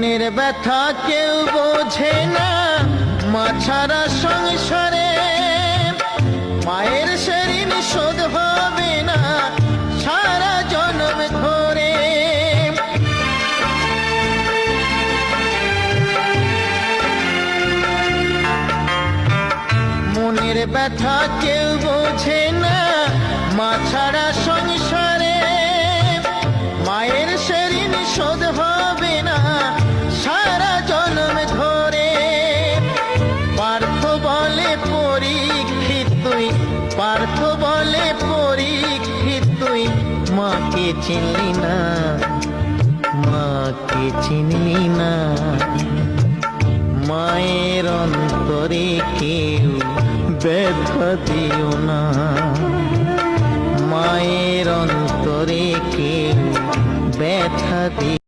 মনের ব্যথা কেউ বোঝে না, মা ছাড়া সংসারে মায়ের সে ঋণ শোধ হবে না সারা জন্ম ধরে। মনের ব্যথা কেউ বোঝে না, মা ছাড়া সংসারে মায়ের সে ঋণ শোধ হবে না সারা জন্ম ধরে। পার্থ বলে পরীক্ষিত তুই, পার্থ বলে পরীক্ষিত তুই মাকে চিনলি না, মাকে চিনলি না। মায়ের অন্তরে কেউ ব্যথা দিও না, মায়ের অন্তরে কেউ ব্যথা দিও।